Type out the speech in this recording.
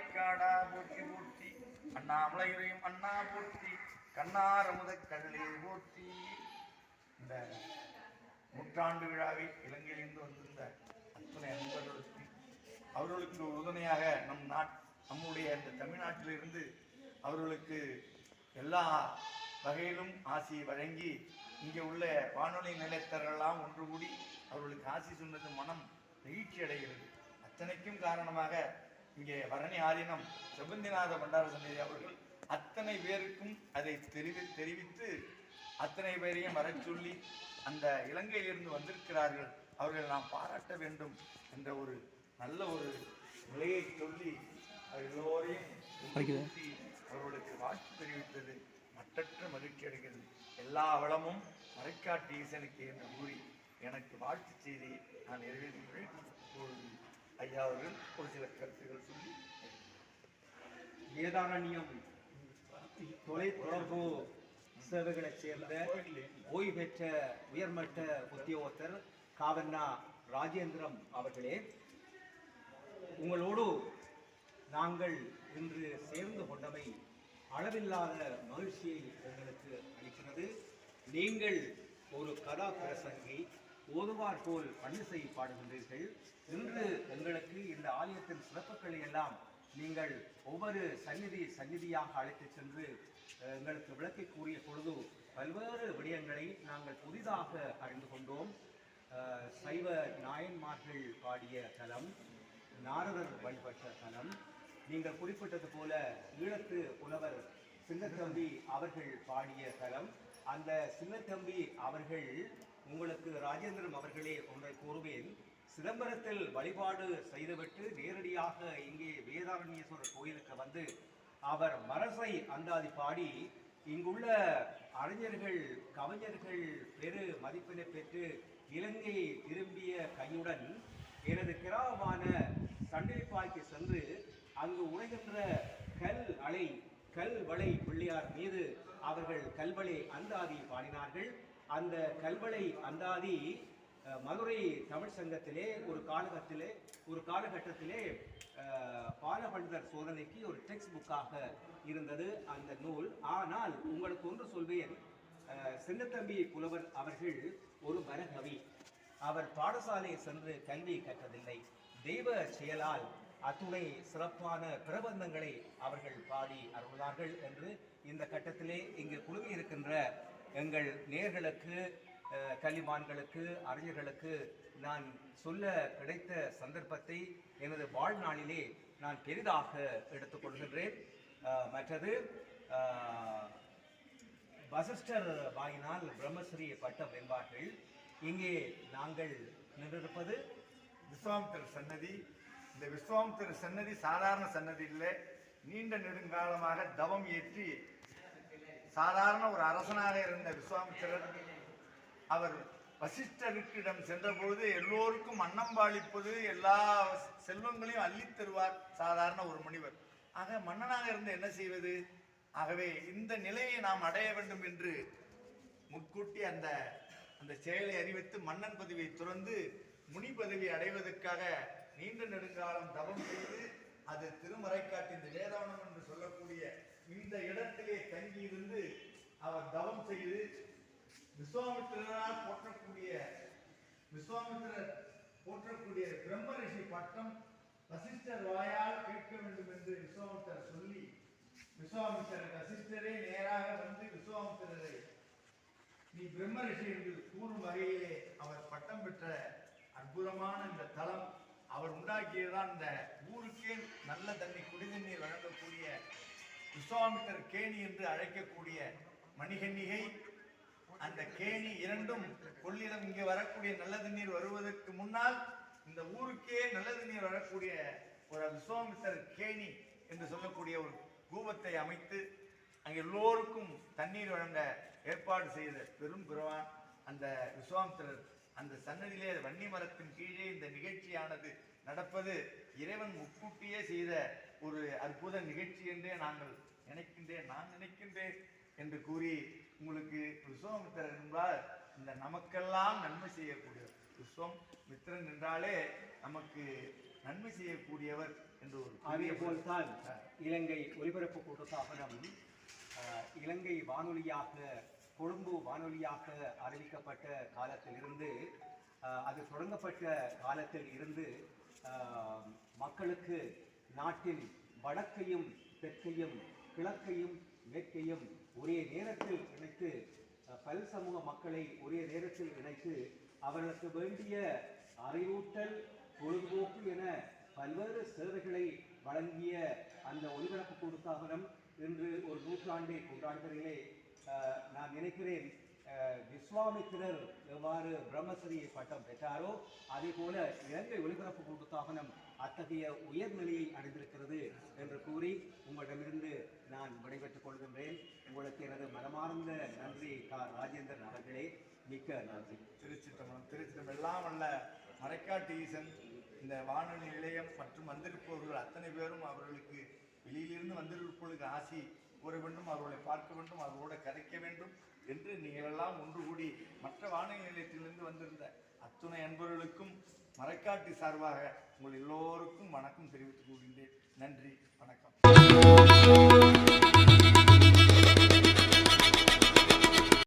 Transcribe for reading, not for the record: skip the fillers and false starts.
திருவானைக்காடா போற்றி போற்றி, அண்ணாமலையுறையும் அண்ணா போற்றி, கண்ணாரமுத கள்ளே போற்றி. இந்த நூற்றாண்டு விழாவில் இலங்கையிலிருந்து வந்திருந்த அத்தனை அன்பர்களுக்கு, அவர்களுக்கு உறுதுணையாக நம்முடைய இந்த தமிழ்நாட்டிலிருந்து அவர்களுக்கு எல்லா வகையிலும் ஆசியை வழங்கி, இங்கே உள்ள வானொலி நிலையத்தரெல்லாம் ஒன்று கூடி அவர்களுக்கு ஆசி சொன்னது மனம் நெகிழ்ச்சி அடைகிறது. அத்தனைக்கும் காரணமாக இங்கே பரணி ஆதீனம் செபந்திநாத பண்டார சந்நிதி அவர்கள் அத்தனை பேருக்கும் அதை தெரிவித்து அத்தனை பேரையும் வரச் சொல்லி, அந்த இலங்கையிலிருந்து வந்திருக்கிறார்கள், அவர்கள் நாம் பாராட்ட வேண்டும் என்ற ஒரு நல்ல ஒரு நிலையை சொல்லி எல்லோரையும் அவர்களுக்கு வாழ்த்து தெரிவித்தது மற்றற்ற மகிழ்ச்சி அடைகிறது. எல்லா வளமும் மறைக்காட்டு ஈசனுக்கு என்று கூறி எனக்கு வாழ்த்து செய்தி நான் நிறைவேற்றுகிறேன். ஐயா அவர்கள் ஒரு சில கருத்துக்கள் சொல்லி. வேதாரண்யம் தொலைத்தொடர்பு சேவைகளைச் சேர்ந்த ஓய்வு பெற்ற உயர்மட்ட உத்தியோகத்தர் காவண்ணா ராஜேந்திரம் அவர்களே, உங்களோடு நாங்கள் இன்று சேர்ந்து கொண்டவை அளவில்லாத மகிழ்ச்சியை எங்களுக்கு அளிக்கிறது. நீங்கள் ஒரு கதா பிரசங்கி, ஓதுவார் போல் பன்னிசை பாடுகின்றீர்கள். இன்று எங்களுக்கு இந்த ஆலயத்தின் சிறப்புகளை எல்லாம் நீங்கள் ஒவ்வொரு சந்நிதியாக அழைத்து சென்று எங்களுக்கு விளக்கி கூறிய பொழுது பல்வேறு விடயங்களை நாங்கள் புதிதாக அறிந்து கொண்டோம். சைவ நாயன்மார்கள் பாடிய தலம், நாரதர் வழிபட்ட தலம், நீங்கள் குறிப்பிட்டது போல ஈழத்து புலவர் சின்னத்தம்பி அவர்கள் பாடிய தலம். அந்த சின்னத்தம்பி அவர்கள், உங்களுக்கு ராஜேந்திரம் அவர்களே ஒன்றை கூறுவேன், சிதம்பரத்தில் வழிபாடு செய்துவிட்டு நேரடியாக இங்கே வேதாரண்யேஸ்வரர் கோயிலுக்கு வந்து அவர் மரசை அந்தாதி பாடி இங்குள்ள அறிஞர்கள் கவிஞர்கள் பெரு மதிப்பினை பெற்று இலங்கை திரும்பிய கையுடன் எனது கிராமமான சண்டிலிப்பாய்க்கு சென்று அங்கு உழைகின்ற கல்வளை பிள்ளையார் மீது அவர்கள் கல்வளை அந்தாதி பாடினார்கள். அந்த கல்வளை அந்தாதி மதுரை தமிழ் சங்கத்திலே ஒரு காலகட்டத்திலே பாலபண்டர் சோதனைக்கு ஒரு டெக்ஸ்ட் புக்காக இருந்தது அந்த நூல். ஆனால் உங்களுக்கு ஒன்று சொல்வேன், சின்னத்தம்பி புலவர் அவர்கள் ஒரு மரகவி. அவர் பாடசாலை சென்று கல்வி கற்றதில்லை. தெய்வ செயலால் அத்துணை சிறப்பான பிரபந்தங்களை அவர்கள் பாடி அருள்வார்கள் என்று இந்த கட்டத்திலே இங்கு குழுமி இருக்கின்ற எங்கள் நேயர்களுக்கு, கல்விமான்களுக்கு, அறிஞர்களுக்கு நான் சொல்ல கிடைத்த சந்தர்ப்பத்தை எனது வாழ்நாளிலே நான் பெரிதாக எடுத்துக்கொள்கின்றேன். மற்றது வசிஷ்டர் வாயினால் பிரம்மஸ்ரீ பட்டம் என்பார்கள். இங்கே நாங்கள் நின்றிருப்பது விஸ்வாமித்திரர் சன்னதி. இந்த விஸ்வாமித்திரர் சன்னதி சாதாரண சன்னதி இல்லை. நீண்ட நெடுங்காலமாக தவம் ஏற்றி சாதாரண ஒரு அரசனாக இருந்த விஸ்வாமித்திரர் அவர் வசிஷ்டருக்கிடம் சென்றபொழுது எல்லோருக்கும் அன்னம் பாலிப்பது, எல்லா செல்வங்களையும் அள்ளித் தருவார் சாதாரண ஒரு முனிவர். ஆக மன்னனாக இருந்து என்ன செய்வது? ஆகவே இந்த நிலையை நாம் அடைய வேண்டும் என்று முன்கூட்டி அந்த செயலை அறிவித்து மன்னன் பதவியை துறந்து முனி பதவி அடைவதற்காக நீண்ட நெடுங்காலம் தவம் செய்து, அது திருமறைக்காட்டு இந்த வேதாவனம் என்று சொல்லக்கூடிய இந்த இடத்திலே தங்கியிருந்து அவர் தவம் செய்து விஸ்வாமித்திரர் போற்றக்கூடிய பிரம்ம ரிஷி பட்டம் வசிஷ்டர் வாயால் கேட்க வேண்டும் என்று விஸ்வாமித்திரர் சொல்லி, விஸ்வாமித்திரர் வசிஷ்டரே நேராக வந்து விஸ்வாமித்திரரை நீ பிரம்ம ரிஷி என்று கூறும் வகையிலே அவர் பட்டம் பெற்ற அற்புதமான இந்த தலம் அவர் உண்டாக்கியதுதான். இந்த ஊருக்கே நல்ல குடிதண்ணீர் வழங்கக்கூடிய விஸ்வாமித்திரர் கேணி என்று அழைக்கக்கூடிய மணிகன்னிகை, அந்த கேணி இரண்டும் கொள்ளிடம் இங்கே வரக்கூடிய நல்ல தண்ணீர் வருவதற்கு முன்னால் இந்த ஊருக்கே நல்ல தண்ணீர் வரக்கூடிய ஒரு விஸ்வாமித்திரர் கேணி என்று சொல்லக்கூடிய ஒரு கூபத்தை அமைத்து அங்கே எல்லோருக்கும் தண்ணீர் வழங்க ஏற்பாடு செய்த பெரும் பிறவான் அந்த விஸ்வாமித்திரர். அந்த சன்னதியிலே வன்னி மரத்தின் கீழே இந்த நிகழ்ச்சியானது நடப்பது இறைவன் முக்கூட்டியே செய்த ஒரு அற்புத நிகழ்ச்சி என்றே நான் நினைக்கின்றேன் என்று கூறி, உங்களுக்கு விஸ்வாமித்திரர் என்றால் இந்த நமக்கெல்லாம் நன்மை செய்யக்கூடியவர். விஸ்வம் மித்திரன் என்றாலே நமக்கு நன்மை செய்யக்கூடியவர். என்று ஒரு அதே போல்தான் இலங்கை ஒலிபரப்பு கூட்டுத்தாபனம் இலங்கை வானொலியாக கொழும்பு வானொலியாக அறிவிக்கப்பட்ட காலத்திலிருந்து அது தொடங்கப்பட்ட காலத்தில் இருந்து மக்களுக்கு நாட்டின் வடக்கையும் தெற்கையும் கிழக்கையும் மேற்கையும் ஒரே நேரத்தில் இணைத்து பல் சமூக மக்களை ஒரே நேரத்தில் இணைத்து அவர்களுக்கு வேண்டிய அறிவூட்டல் பொழுதுபோக்கு என பல்வேறு சேவைகளை வழங்கிய அந்த ஒலிபரப்பு கூட்டுத்தாபனம் இன்று ஒரு நூற்றாண்டை கொண்டாடுவதிலே நான் நினைக்கிறேன் விஸ்வாமித்திரர் எவ்வாறு பிரம்மஸ்ரீ பட்டம் பெற்றாரோ அதே போல இலங்கை ஒலிபரப்பு கூட்டுத்தாபனம் அத்தகைய உயர்நிலையை அடைந்திருக்கிறது என்று கூறி உங்களிடமிருந்து நான் விடைபெற்றுக் கொள்கின்றேன். உங்களுக்கு எனது மனமார்ந்த நன்றி ராஜேந்திரன் அவர்களே, மிக்க நன்றி. திருச்சிட்டம்பலம் எல்லாம் அல்ல மறைக்காட்டு ஈசன் இந்த வானொலி நிலையம் மற்றும் வந்திருப்பவர்கள் அத்தனை பேரும் அவர்களுக்கு வெளியிலிருந்து வந்திருப்பவர்களுக்கு ஆசி கூற வேண்டும், அவர்களை பார்க்க வேண்டும், அவர்களோட கதைக்க வேண்டும் என்று நீங்கள் எல்லாம் ஒன்று கூடி மற்ற வானொலி நிலையத்திலிருந்து வந்திருந்த அத்துணை அன்பர்களுக்கும் மறைக்காட்டு சார்பாக உங்கள் எல்லோருக்கும் வணக்கம் தெரிவித்துக் கொள்கின்றேன். நன்றி, வணக்கம்.